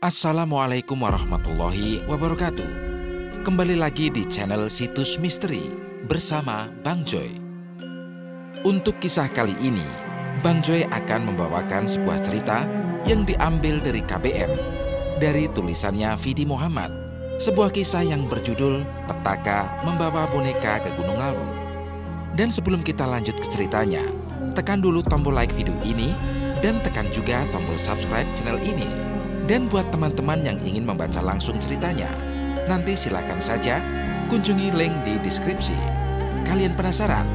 Assalamualaikum warahmatullahi wabarakatuh. Kembali lagi di channel Situs Misteri bersama Bang Joy. Untuk kisah kali ini, Bang Joy akan membawakan sebuah cerita yang diambil dari KBM, dari tulisannya Vidi Muhammad. Sebuah kisah yang berjudul Petaka Membawa Boneka ke Gunung Lawu. Dan sebelum kita lanjut ke ceritanya, tekan dulu tombol like video ini dan tekan juga tombol subscribe channel ini. Dan buat teman-teman yang ingin membaca langsung ceritanya, nanti silakan saja kunjungi link di deskripsi. Kalian penasaran?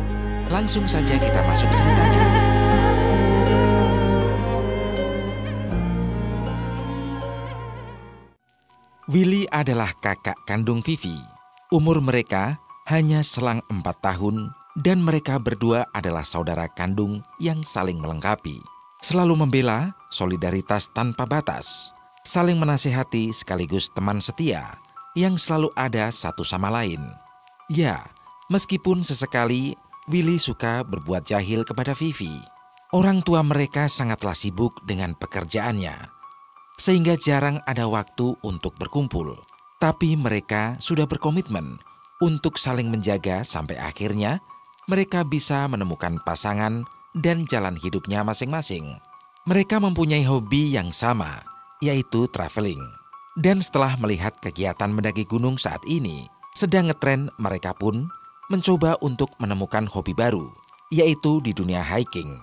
Langsung saja kita masuk ke ceritanya. Willy adalah kakak kandung Vivi. Umur mereka hanya selang 4 tahun dan mereka berdua adalah saudara kandung yang saling melengkapi. Selalu membela, solidaritas tanpa batas. Saling menasihati sekaligus teman setia yang selalu ada satu sama lain. Ya, meskipun sesekali Willy suka berbuat jahil kepada Vivi. Orang tua mereka sangatlah sibuk dengan pekerjaannya, sehingga jarang ada waktu untuk berkumpul. Tapi mereka sudah berkomitmen untuk saling menjaga sampai akhirnya mereka bisa menemukan pasangan dan jalan hidupnya masing-masing. Mereka mempunyai hobi yang sama, yaitu traveling. Dan setelah melihat kegiatan mendaki gunung saat ini sedang ngetren, mereka pun mencoba untuk menemukan hobi baru, yaitu di dunia hiking.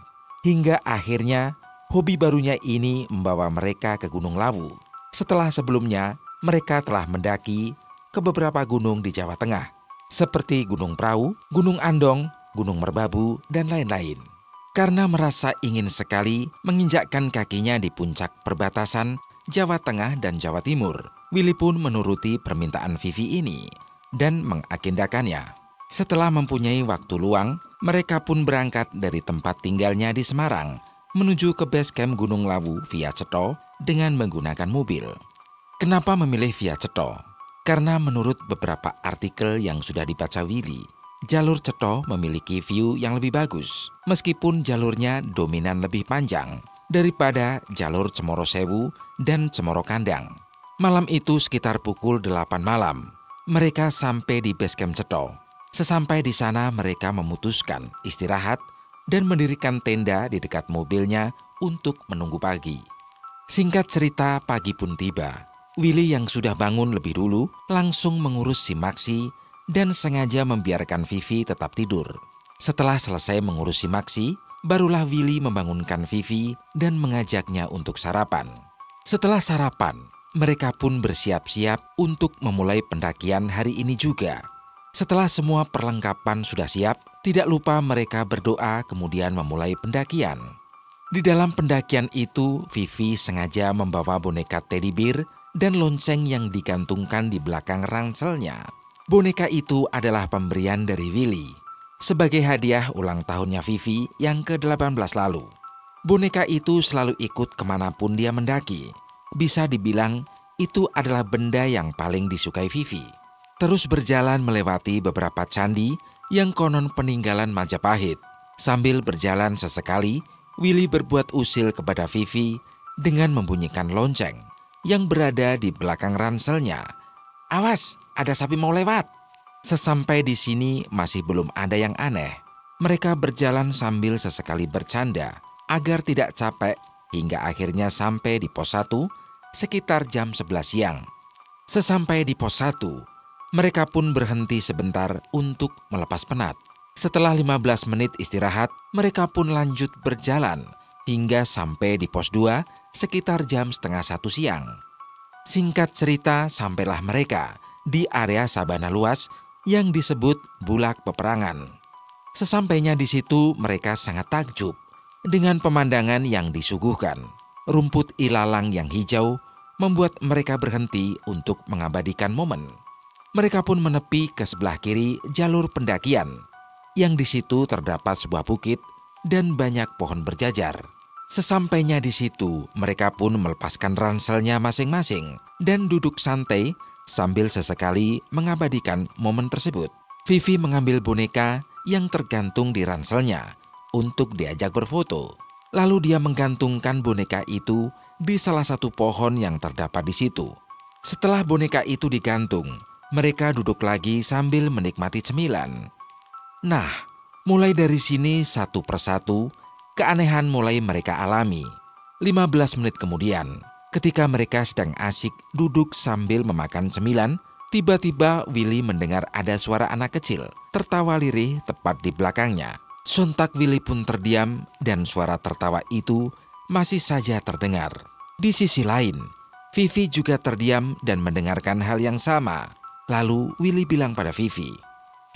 Hingga akhirnya hobi barunya ini membawa mereka ke Gunung Lawu. Setelah sebelumnya mereka telah mendaki ke beberapa gunung di Jawa Tengah, seperti Gunung Prau, Gunung Andong, Gunung Merbabu, dan lain-lain. Karena merasa ingin sekali menginjakkan kakinya di puncak perbatasan Jawa Tengah dan Jawa Timur, Willy pun menuruti permintaan Vivi ini dan mengagendakannya. Setelah mempunyai waktu luang, mereka pun berangkat dari tempat tinggalnya di Semarang menuju ke base camp Gunung Lawu via Cetho dengan menggunakan mobil. Kenapa memilih via Cetho? Karena menurut beberapa artikel yang sudah dibaca Willy, jalur Cetho memiliki view yang lebih bagus, meskipun jalurnya dominan lebih panjang daripada jalur Cemoro Sewu dan Cemoro Kandang. Malam itu sekitar pukul 8 malam, mereka sampai di base camp Cetho. Sesampai di sana mereka memutuskan istirahat dan mendirikan tenda di dekat mobilnya untuk menunggu pagi. Singkat cerita, pagi pun tiba. Willy yang sudah bangun lebih dulu langsung mengurus si Maksi dan sengaja membiarkan Vivi tetap tidur. Setelah selesai mengurus si Maksi, barulah Willy membangunkan Vivi dan mengajaknya untuk sarapan. Setelah sarapan, mereka pun bersiap-siap untuk memulai pendakian hari ini juga. Setelah semua perlengkapan sudah siap, tidak lupa mereka berdoa kemudian memulai pendakian. Di dalam pendakian itu, Vivi sengaja membawa boneka teddy bear dan lonceng yang digantungkan di belakang ranselnya. Boneka itu adalah pemberian dari Willy sebagai hadiah ulang tahunnya Vivi yang ke-18 lalu. Boneka itu selalu ikut kemanapun dia mendaki. Bisa dibilang itu adalah benda yang paling disukai Vivi. Terus berjalan melewati beberapa candi yang konon peninggalan Majapahit. Sambil berjalan sesekali, Willy berbuat usil kepada Vivi dengan membunyikan lonceng yang berada di belakang ranselnya. "Awas, ada sapi mau lewat." Sesampai di sini masih belum ada yang aneh. Mereka berjalan sambil sesekali bercanda agar tidak capek hingga akhirnya sampai di pos 1 sekitar jam 11 siang. Sesampai di pos 1, mereka pun berhenti sebentar untuk melepas penat. Setelah 15 menit istirahat, mereka pun lanjut berjalan hingga sampai di pos 2 sekitar jam setengah 1 siang. Singkat cerita, sampailah mereka di area sabana luas yang disebut Bulak Peperangan. Sesampainya di situ, mereka sangat takjub dengan pemandangan yang disuguhkan. Rumput ilalang yang hijau membuat mereka berhenti untuk mengabadikan momen. Mereka pun menepi ke sebelah kiri jalur pendakian, yang di situ terdapat sebuah bukit dan banyak pohon berjajar. Sesampainya di situ, mereka pun melepaskan ranselnya masing-masing dan duduk santai sambil sesekali mengabadikan momen tersebut. Vivi mengambil boneka yang tergantung di ranselnya untuk diajak berfoto. Lalu dia menggantungkan boneka itu di salah satu pohon yang terdapat di situ. Setelah boneka itu digantung, mereka duduk lagi sambil menikmati cemilan. Nah, mulai dari sini satu persatu, keanehan mulai mereka alami. 15 menit kemudian, ketika mereka sedang asyik duduk sambil memakan cemilan, tiba-tiba Willy mendengar ada suara anak kecil tertawa lirih tepat di belakangnya. Sontak Willy pun terdiam dan suara tertawa itu masih saja terdengar. Di sisi lain, Vivi juga terdiam dan mendengarkan hal yang sama. Lalu Willy bilang pada Vivi,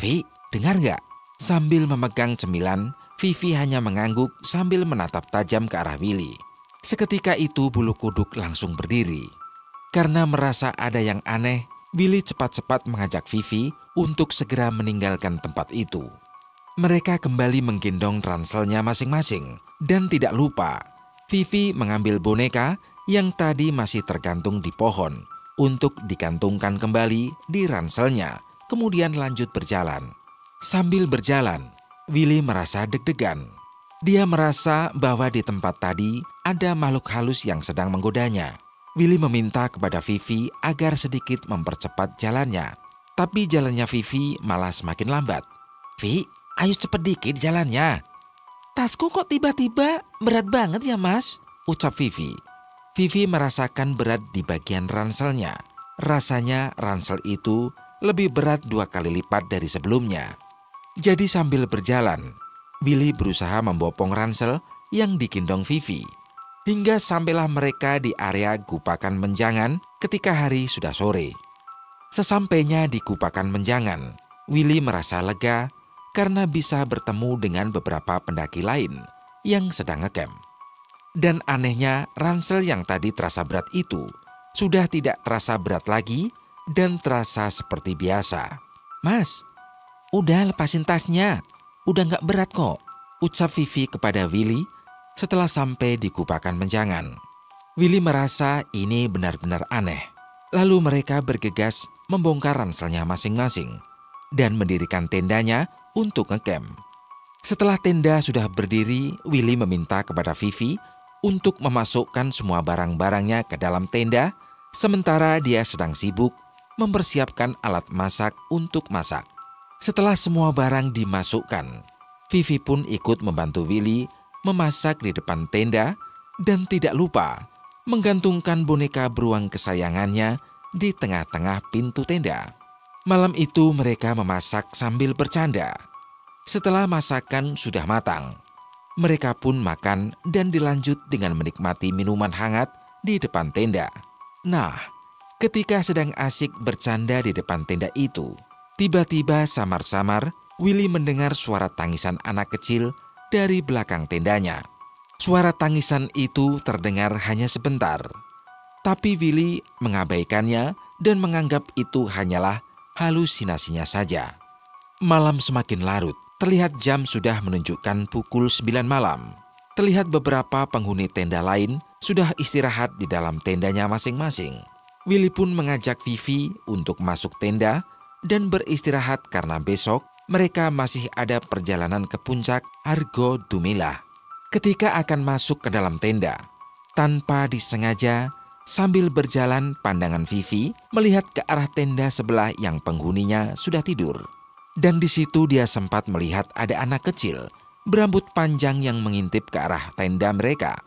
"Vi, dengar nggak?" Sambil memegang cemilan, Vivi hanya mengangguk sambil menatap tajam ke arah Willy. Seketika itu bulu kuduk langsung berdiri. Karena merasa ada yang aneh, Willy cepat-cepat mengajak Vivi untuk segera meninggalkan tempat itu. Mereka kembali menggendong ranselnya masing-masing. Dan tidak lupa, Vivi mengambil boneka yang tadi masih tergantung di pohon untuk digantungkan kembali di ranselnya, kemudian lanjut berjalan. Sambil berjalan, Willy merasa deg-degan. Dia merasa bahwa di tempat tadi ada makhluk halus yang sedang menggodanya. Willy meminta kepada Vivi agar sedikit mempercepat jalannya. Tapi jalannya Vivi malah semakin lambat. "Vi, ayo cepet dikit jalannya." "Tasku kok tiba-tiba berat banget ya mas?" ucap Vivi. Vivi merasakan berat di bagian ranselnya. Rasanya ransel itu lebih berat 2 kali lipat dari sebelumnya. Jadi sambil berjalan, Willy berusaha membopong ransel yang digendong Vivi. Hingga sampailah mereka di area Gupakan Menjangan ketika hari sudah sore. Sesampainya di Gupakan Menjangan, Willy merasa lega karena bisa bertemu dengan beberapa pendaki lain yang sedang ngecamp. Dan anehnya ransel yang tadi terasa berat itu sudah tidak terasa berat lagi dan terasa seperti biasa. "Mas, udah lepasin tasnya, udah gak berat kok," ucap Vivi kepada Willy setelah sampai di Gupakan Menjangan. Willy merasa ini benar-benar aneh. Lalu mereka bergegas membongkar ranselnya masing-masing dan mendirikan tendanya untuk ngecamp. Setelah tenda sudah berdiri, Willy meminta kepada Vivi untuk memasukkan semua barang-barangnya ke dalam tenda, sementara dia sedang sibuk mempersiapkan alat masak untuk masak. Setelah semua barang dimasukkan, Vivi pun ikut membantu Willy memasak di depan tenda dan tidak lupa menggantungkan boneka beruang kesayangannya di tengah-tengah pintu tenda. Malam itu mereka memasak sambil bercanda. Setelah masakan sudah matang, mereka pun makan dan dilanjut dengan menikmati minuman hangat di depan tenda. Nah, ketika sedang asyik bercanda di depan tenda itu, tiba-tiba samar-samar Willy mendengar suara tangisan anak kecil dari belakang tendanya. Suara tangisan itu terdengar hanya sebentar, tapi Willy mengabaikannya dan menganggap itu hanyalah halusinasinya saja. Malam semakin larut. Terlihat jam sudah menunjukkan pukul 9 malam. Terlihat beberapa penghuni tenda lain sudah istirahat di dalam tendanya masing-masing. Willy pun mengajak Vivi untuk masuk tenda dan beristirahat karena besok mereka masih ada perjalanan ke puncak Argo Dumila. Ketika akan masuk ke dalam tenda, tanpa disengaja sambil berjalan pandangan Vivi melihat ke arah tenda sebelah yang penghuninya sudah tidur. Dan di situ dia sempat melihat ada anak kecil berambut panjang yang mengintip ke arah tenda mereka,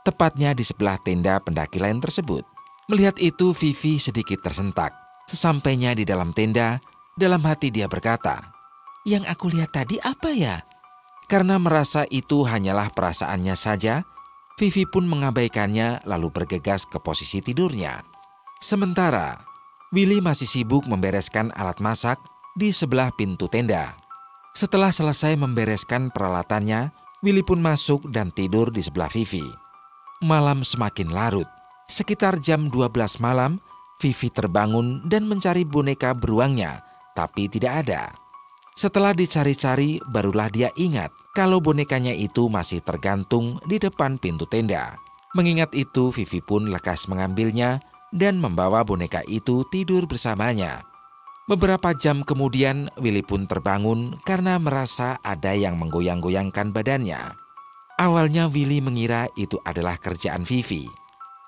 tepatnya di sebelah tenda pendaki lain tersebut. Melihat itu Vivi sedikit tersentak. Sesampainya di dalam tenda, dalam hati dia berkata, "Yang aku lihat tadi apa ya?" Karena merasa itu hanyalah perasaannya saja, Vivi pun mengabaikannya lalu bergegas ke posisi tidurnya. Sementara Willy masih sibuk membereskan alat masak di sebelah pintu tenda. Setelah selesai membereskan peralatannya, Willy pun masuk dan tidur di sebelah Vivi. Malam semakin larut. Sekitar jam 12 malam, Vivi terbangun dan mencari boneka beruangnya, tapi tidak ada. Setelah dicari-cari, barulah dia ingat kalau bonekanya itu masih tergantung di depan pintu tenda. Mengingat itu, Vivi pun lekas mengambilnya dan membawa boneka itu tidur bersamanya. Beberapa jam kemudian, Willy pun terbangun karena merasa ada yang menggoyang-goyangkan badannya. Awalnya Willy mengira itu adalah kerjaan Vivi.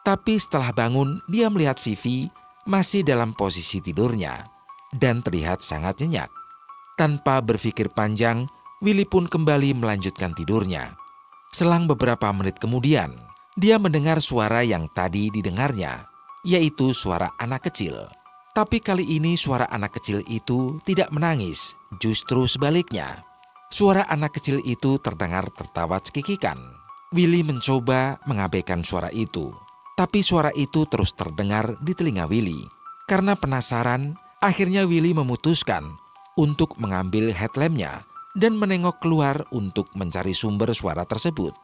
Tapi setelah bangun, dia melihat Vivi masih dalam posisi tidurnya dan terlihat sangat nyenyak. Tanpa berpikir panjang, Willy pun kembali melanjutkan tidurnya. Selang beberapa menit kemudian, dia mendengar suara yang tadi didengarnya, yaitu suara anak kecil. Tapi kali ini suara anak kecil itu tidak menangis, justru sebaliknya. Suara anak kecil itu terdengar tertawa cekikikan. Willy mencoba mengabaikan suara itu, tapi suara itu terus terdengar di telinga Willy. Karena penasaran, akhirnya Willy memutuskan untuk mengambil headlampnya dan menengok keluar untuk mencari sumber suara tersebut.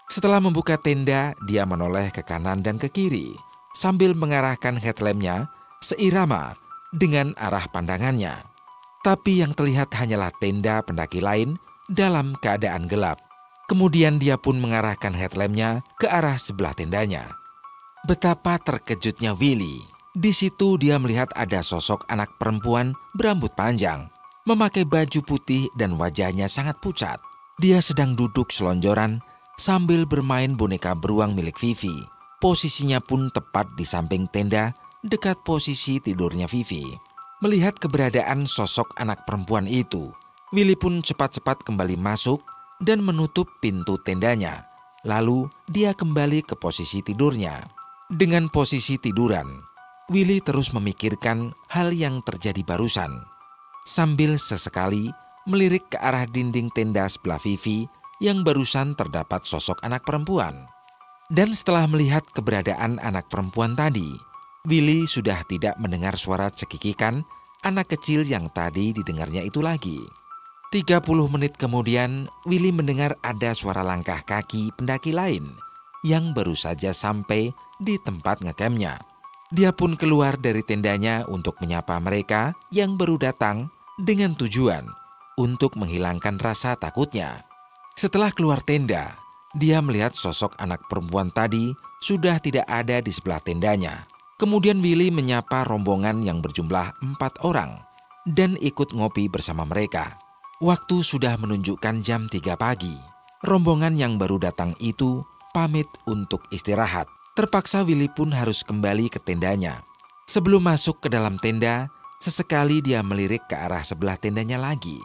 Setelah membuka tenda, dia menoleh ke kanan dan ke kiri sambil mengarahkan headlampnya seirama dengan arah pandangannya. Tapi yang terlihat hanyalah tenda pendaki lain dalam keadaan gelap. Kemudian dia pun mengarahkan headlampnya ke arah sebelah tendanya. Betapa terkejutnya Willy. Di situ dia melihat ada sosok anak perempuan berambut panjang, memakai baju putih dan wajahnya sangat pucat. Dia sedang duduk selonjoran sambil bermain boneka beruang milik Vivi. Posisinya pun tepat di samping tenda, dekat posisi tidurnya Vivi. Melihat keberadaan sosok anak perempuan itu, Willy pun cepat-cepat kembali masuk dan menutup pintu tendanya. Lalu dia kembali ke posisi tidurnya. Dengan posisi tiduran, Willy terus memikirkan hal yang terjadi barusan. Sambil sesekali melirik ke arah dinding tenda sebelah Vivi yang barusan terdapat sosok anak perempuan. Dan setelah melihat keberadaan anak perempuan tadi, Willy sudah tidak mendengar suara cekikikan anak kecil yang tadi didengarnya itu lagi. 30 menit kemudian, Willy mendengar ada suara langkah kaki pendaki lain yang baru saja sampai di tempat ngecampnya. Dia pun keluar dari tendanya untuk menyapa mereka yang baru datang dengan tujuan untuk menghilangkan rasa takutnya. Setelah keluar tenda, dia melihat sosok anak perempuan tadi sudah tidak ada di sebelah tendanya. Kemudian Willy menyapa rombongan yang berjumlah 4 orang dan ikut ngopi bersama mereka. Waktu sudah menunjukkan jam 3 pagi. Rombongan yang baru datang itu pamit untuk istirahat. Terpaksa Willy pun harus kembali ke tendanya. Sebelum masuk ke dalam tenda, sesekali dia melirik ke arah sebelah tendanya lagi.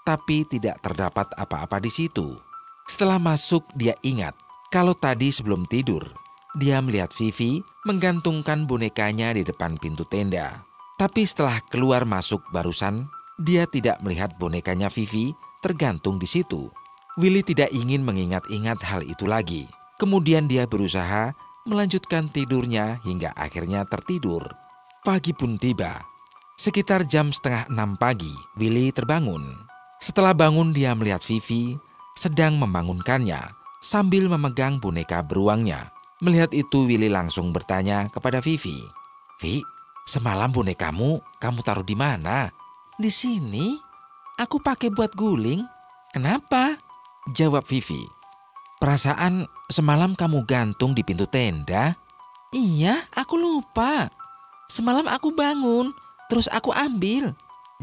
Tapi tidak terdapat apa-apa di situ. Setelah masuk, dia ingat kalau tadi sebelum tidur, dia melihat Vivi menggantungkan bonekanya di depan pintu tenda. Tapi setelah keluar masuk barusan, dia tidak melihat bonekanya Vivi tergantung di situ. Willy tidak ingin mengingat-ingat hal itu lagi. Kemudian dia berusaha melanjutkan tidurnya hingga akhirnya tertidur. Pagi pun tiba. Sekitar jam 5:30 pagi, Willy terbangun. Setelah bangun, dia melihat Vivi sedang membangunkannya sambil memegang boneka beruangnya. Melihat itu, Willy langsung bertanya kepada Vivi, "Vi, semalam bonekamu kamu taruh di mana?" "Di sini. Aku pakai buat guling." "Kenapa?" jawab Vivi. "Perasaan semalam kamu gantung di pintu tenda." "Iya, aku lupa. Semalam aku bangun, terus aku ambil,"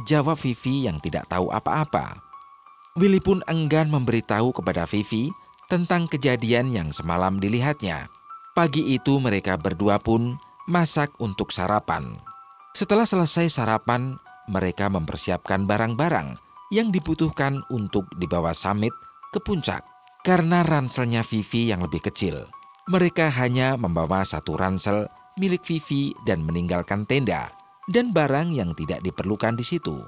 jawab Vivi yang tidak tahu apa-apa. Willy pun enggan memberitahu kepada Vivi tentang kejadian yang semalam dilihatnya. Pagi itu mereka berdua pun masak untuk sarapan. Setelah selesai sarapan, mereka mempersiapkan barang-barang yang dibutuhkan untuk dibawa Samit ke puncak. Karena ranselnya Vivi yang lebih kecil, mereka hanya membawa satu ransel milik Vivi dan meninggalkan tenda dan barang yang tidak diperlukan di situ.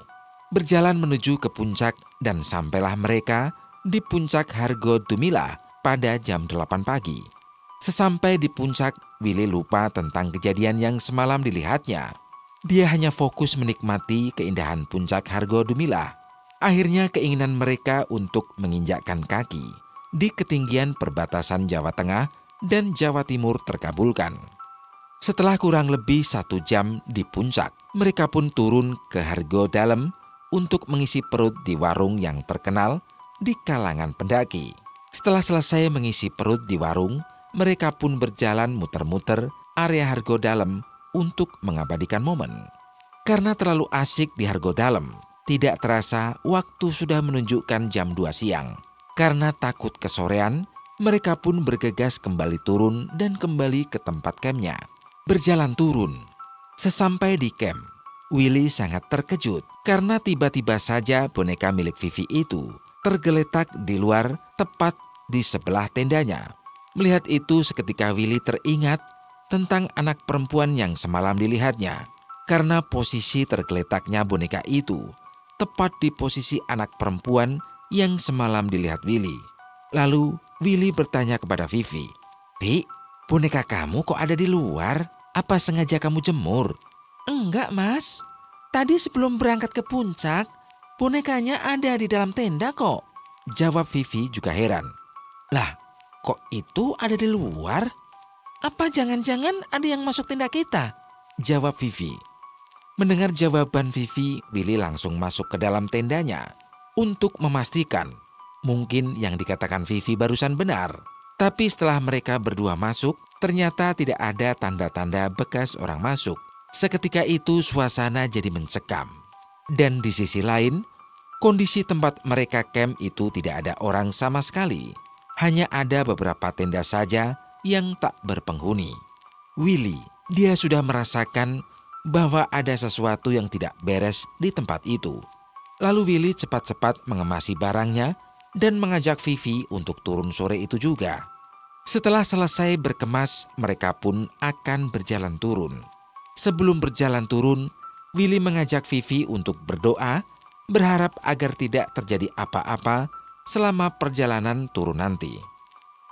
Berjalan menuju ke puncak dan sampailah mereka di puncak Hargo Dumila pada jam 8 pagi. Sesampai di puncak, Willy lupa tentang kejadian yang semalam dilihatnya. Dia hanya fokus menikmati keindahan puncak Hargo Dumila. Akhirnya keinginan mereka untuk menginjakkan kaki di ketinggian perbatasan Jawa Tengah dan Jawa Timur terkabulkan. Setelah kurang lebih 1 jam di puncak, mereka pun turun ke Hargo Dalem untuk mengisi perut di warung yang terkenal di kalangan pendaki. Setelah selesai mengisi perut di warung, mereka pun berjalan muter-muter area Hargo Dalem untuk mengabadikan momen. Karena terlalu asik di Hargo Dalem, tidak terasa waktu sudah menunjukkan jam 2 siang. Karena takut kesorean, Mereka pun bergegas kembali turun dan kembali ke tempat campnya. Berjalan turun. Sesampai di camp, Willy sangat terkejut karena tiba-tiba saja boneka milik Vivi itu tergeletak di luar tepat di sebelah tendanya. Melihat itu seketika Willy teringat tentang anak perempuan yang semalam dilihatnya. Karena posisi tergeletaknya boneka itu tepat di posisi anak perempuan yang semalam dilihat Willy. Lalu Willy bertanya kepada Vivi, "Vi, boneka kamu kok ada di luar? Apa sengaja kamu jemur?" "Enggak, Mas. Tadi sebelum berangkat ke puncak, bonekanya ada di dalam tenda kok," jawab Vivi juga heran. "Lah, kok itu ada di luar? Apa jangan-jangan ada yang masuk tenda kita?" jawab Vivi. Mendengar jawaban Vivi, Willy langsung masuk ke dalam tendanya untuk memastikan mungkin yang dikatakan Vivi barusan benar. Tapi setelah mereka berdua masuk, ternyata tidak ada tanda-tanda bekas orang masuk. Seketika itu suasana jadi mencekam. Dan di sisi lain, kondisi tempat mereka camp itu tidak ada orang sama sekali. Hanya ada beberapa tenda saja yang tak berpenghuni. Willy, dia sudah merasakan bahwa ada sesuatu yang tidak beres di tempat itu. Lalu Willy cepat-cepat mengemasi barangnya dan mengajak Vivi untuk turun sore itu juga. Setelah selesai berkemas, mereka pun akan berjalan turun. Sebelum berjalan turun, Willy mengajak Vivi untuk berdoa, berharap agar tidak terjadi apa-apa selama perjalanan turun nanti.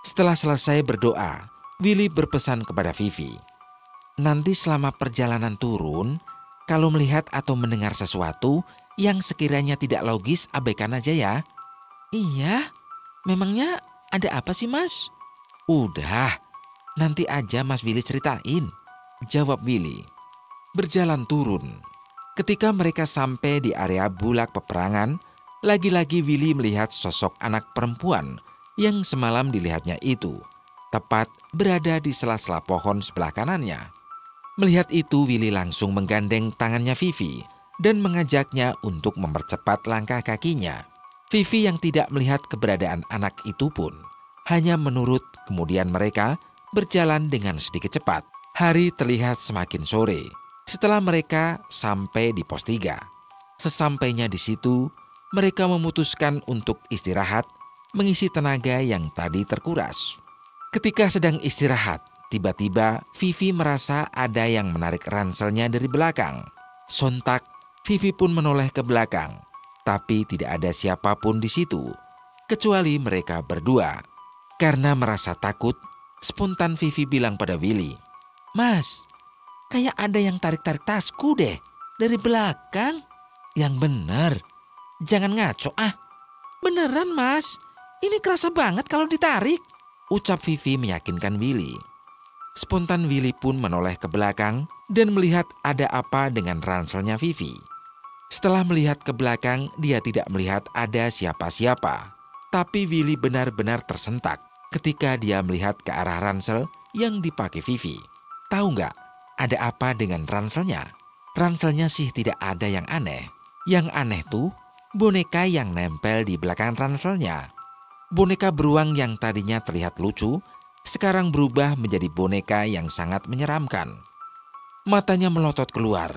Setelah selesai berdoa, Willy berpesan kepada Vivi, "Nanti selama perjalanan turun, kalau melihat atau mendengar sesuatu yang sekiranya tidak logis, abaikan aja ya." "Iya, memangnya ada apa sih, Mas?" "Udah, nanti aja Mas Willy ceritain," jawab Willy. Berjalan turun. Ketika mereka sampai di area bulak peperangan, lagi-lagi Willy melihat sosok anak perempuan yang semalam dilihatnya itu, tepat berada di sela-sela pohon sebelah kanannya. Melihat itu, Willy langsung menggandeng tangannya Vivi dan mengajaknya untuk mempercepat langkah kakinya. Vivi yang tidak melihat keberadaan anak itu pun hanya menurut, kemudian mereka berjalan dengan sedikit cepat. Hari terlihat semakin sore setelah mereka sampai di pos 3. Sesampainya di situ, mereka memutuskan untuk istirahat, mengisi tenaga yang tadi terkuras. Ketika sedang istirahat, tiba-tiba Vivi merasa ada yang menarik ranselnya dari belakang. Sontak, Vivi pun menoleh ke belakang, tapi tidak ada siapapun di situ, kecuali mereka berdua. Karena merasa takut, spontan Vivi bilang pada Willy, "Mas, kayak ada yang tarik-tarik tasku deh dari belakang." "Yang bener, jangan ngaco ah." "Beneran, Mas, ini kerasa banget kalau ditarik," ucap Vivi meyakinkan Willy. Spontan Willy pun menoleh ke belakang dan melihat ada apa dengan ranselnya Vivi. Setelah melihat ke belakang, dia tidak melihat ada siapa-siapa. Tapi Willy benar-benar tersentak ketika dia melihat ke arah ransel yang dipakai Vivi. Tahu nggak ada apa dengan ranselnya? Ranselnya sih tidak ada yang aneh. Yang aneh tuh boneka yang nempel di belakang ranselnya. Boneka beruang yang tadinya terlihat lucu, sekarang berubah menjadi boneka yang sangat menyeramkan. Matanya melotot keluar,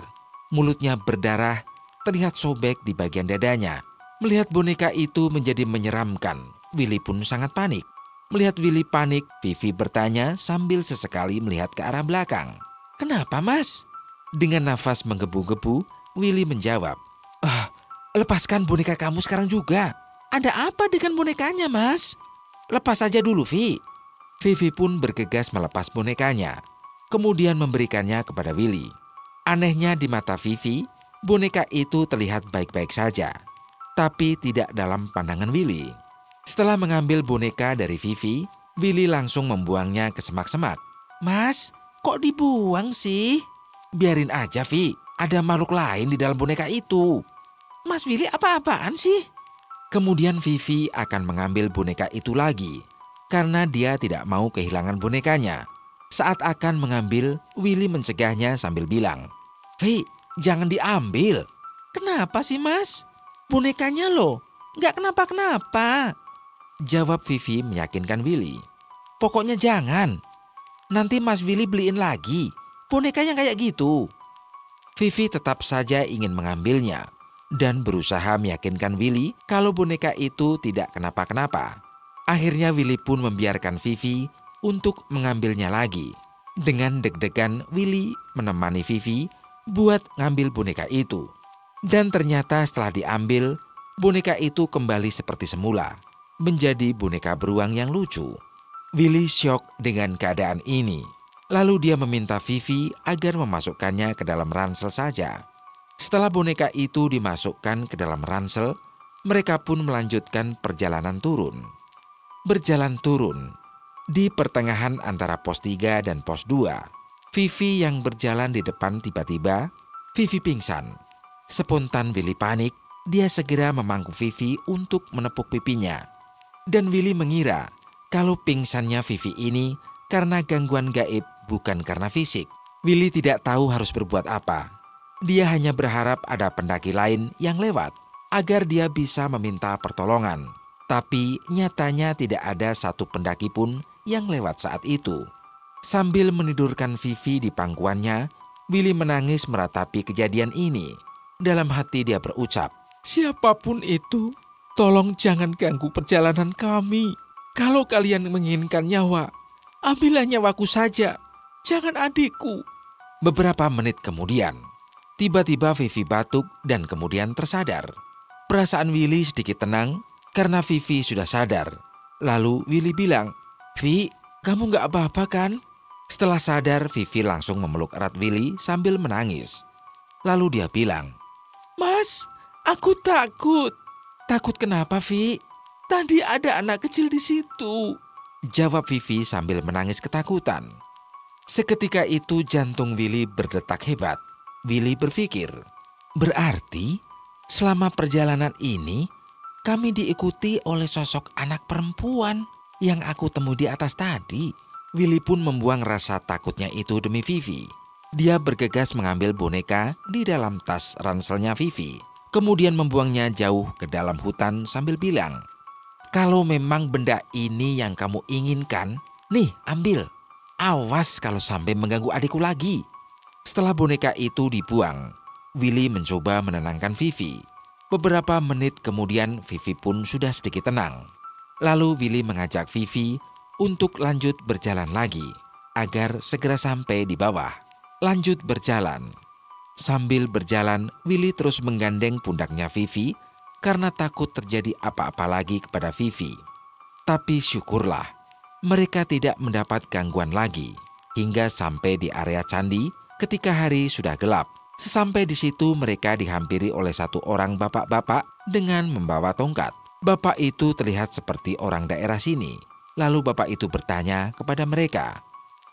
mulutnya berdarah, terlihat sobek di bagian dadanya. Melihat boneka itu menjadi menyeramkan, Willy pun sangat panik. Melihat Willy panik, Vivi bertanya sambil sesekali melihat ke arah belakang. "Kenapa, Mas?" Dengan nafas menggebu-gebu, Willy menjawab, "Lepaskan boneka kamu sekarang juga." "Ada apa dengan bonekanya, Mas?" "Lepas saja dulu, Vi." Vivi pun bergegas melepas bonekanya, kemudian memberikannya kepada Willy. Anehnya di mata Vivi, boneka itu terlihat baik-baik saja, tapi tidak dalam pandangan Willy. Setelah mengambil boneka dari Vivi, Willy langsung membuangnya ke semak-semak. "Mas, kok dibuang sih?" "Biarin aja, Vi. Ada makhluk lain di dalam boneka itu." "Mas Willy apa-apaan sih?" Kemudian Vivi akan mengambil boneka itu lagi, karena dia tidak mau kehilangan bonekanya. Saat akan mengambil, Willy mencegahnya sambil bilang, "Vi, jangan diambil." "Kenapa sih, Mas? Bonekanya loh, nggak kenapa-kenapa." Jawab Vivi meyakinkan Willy. Pokoknya jangan. Nanti Mas Willy beliin lagi boneka yang kayak gitu. Vivi tetap saja ingin mengambilnya dan berusaha meyakinkan Willy kalau boneka itu tidak kenapa-kenapa. Akhirnya Willy pun membiarkan Vivi untuk mengambilnya lagi. Dengan deg-degan Willy menemani Vivi buat ngambil boneka itu. Dan ternyata setelah diambil, boneka itu kembali seperti semula, menjadi boneka beruang yang lucu. Willy syok dengan keadaan ini. Lalu dia meminta Vivi agar memasukkannya ke dalam ransel saja. Setelah boneka itu dimasukkan ke dalam ransel, mereka pun melanjutkan perjalanan turun. Berjalan turun. Di pertengahan antara pos 3 dan pos 2, Vivi yang berjalan di depan tiba-tiba, Vivi pingsan. Spontan Willy panik, dia segera memangku Vivi untuk menepuk pipinya. Dan Willy mengira kalau pingsannya Vivi ini karena gangguan gaib bukan karena fisik. Willy tidak tahu harus berbuat apa. Dia hanya berharap ada pendaki lain yang lewat agar dia bisa meminta pertolongan. Tapi nyatanya tidak ada satu pendaki pun yang lewat saat itu. Sambil menidurkan Vivi di pangkuannya, Willy menangis meratapi kejadian ini. Dalam hati dia berucap, siapapun itu, tolong jangan ganggu perjalanan kami. Kalau kalian menginginkan nyawa, ambillah nyawaku saja, jangan adikku. Beberapa menit kemudian, tiba-tiba Vivi batuk dan kemudian tersadar. Perasaan Willy sedikit tenang karena Vivi sudah sadar. Lalu Willy bilang, Vi, kamu gak apa-apa kan? Setelah sadar, Vivi langsung memeluk erat Willy sambil menangis. Lalu dia bilang, Mas, aku takut. Takut kenapa, Vi? Tadi ada anak kecil di situ. Jawab Vivi sambil menangis ketakutan. Seketika itu jantung Willy berdetak hebat. Willy berpikir, berarti selama perjalanan ini kami diikuti oleh sosok anak perempuan yang aku temui di atas tadi. Willy pun membuang rasa takutnya itu demi Vivi. Dia bergegas mengambil boneka di dalam tas ranselnya Vivi. Kemudian membuangnya jauh ke dalam hutan sambil bilang, kalau memang benda ini yang kamu inginkan, nih ambil. Awas kalau sampai mengganggu adikku lagi. Setelah boneka itu dibuang, Willy mencoba menenangkan Vivi. Beberapa menit kemudian Vivi pun sudah sedikit tenang. Lalu Willy mengajak Vivi untuk lanjut berjalan lagi agar segera sampai di bawah. Lanjut berjalan. Sambil berjalan, Willy terus menggandeng pundaknya Vivi karena takut terjadi apa-apa lagi kepada Vivi. Tapi syukurlah, mereka tidak mendapat gangguan lagi hingga sampai di area candi ketika hari sudah gelap. Sesampai di situ mereka dihampiri oleh satu orang bapak-bapak dengan membawa tongkat. Bapak itu terlihat seperti orang daerah sini. Lalu bapak itu bertanya kepada mereka,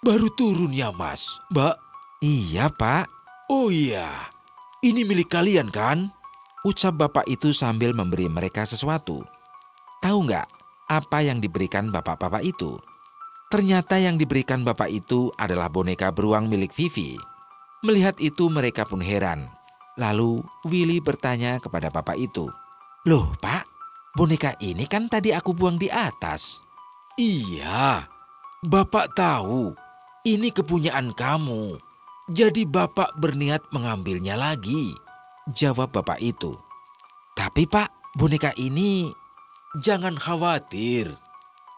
baru turun ya mas, Mbak? Iya pak. Oh iya, ini milik kalian kan? Ucap bapak itu sambil memberi mereka sesuatu. Tahu nggak apa yang diberikan bapak-bapak itu? Ternyata yang diberikan bapak itu adalah boneka beruang milik Vivi. Melihat itu mereka pun heran. Lalu Willy bertanya kepada bapak itu, loh pak, boneka ini kan tadi aku buang di atas. Iya, bapak tahu ini kepunyaan kamu. Jadi bapak berniat mengambilnya lagi. Jawab bapak itu. Tapi pak, boneka ini jangan khawatir.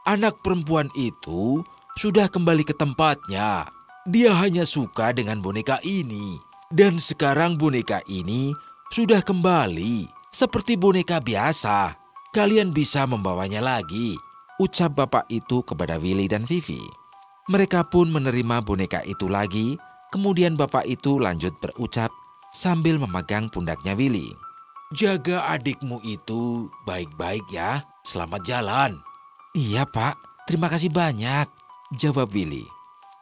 Anak perempuan itu sudah kembali ke tempatnya. Dia hanya suka dengan boneka ini. Dan sekarang boneka ini sudah kembali seperti boneka biasa. Kalian bisa membawanya lagi. Ucap bapak itu kepada Willy dan Vivi. Mereka pun menerima boneka itu lagi. Kemudian bapak itu lanjut berucap sambil memegang pundaknya Willy. Jaga adikmu itu baik-baik ya, selamat jalan. Iya pak, terima kasih banyak, jawab Willy.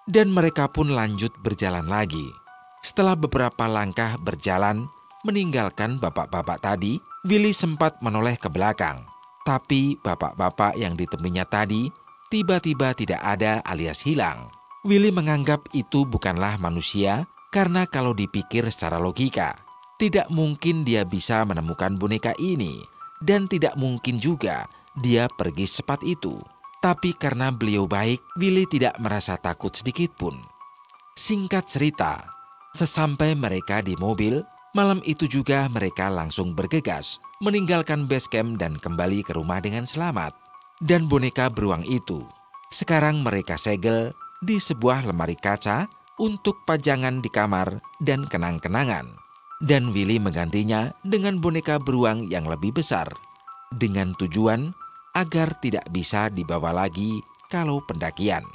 Dan mereka pun lanjut berjalan lagi. Setelah beberapa langkah berjalan meninggalkan bapak-bapak tadi, Willy sempat menoleh ke belakang. Tapi bapak-bapak yang ditemuinya tadi tiba-tiba tidak ada alias hilang. Willy menganggap itu bukanlah manusia karena kalau dipikir secara logika, tidak mungkin dia bisa menemukan boneka ini dan tidak mungkin juga dia pergi secepat itu. Tapi karena beliau baik, Willy tidak merasa takut sedikit pun. Singkat cerita, sesampai mereka di mobil, malam itu juga mereka langsung bergegas, meninggalkan base camp dan kembali ke rumah dengan selamat. Dan boneka beruang itu, sekarang mereka segel di sebuah lemari kaca untuk pajangan di kamar dan kenang-kenangan. Dan Willy menggantinya dengan boneka beruang yang lebih besar, dengan tujuan agar tidak bisa dibawa lagi kalau pendakian.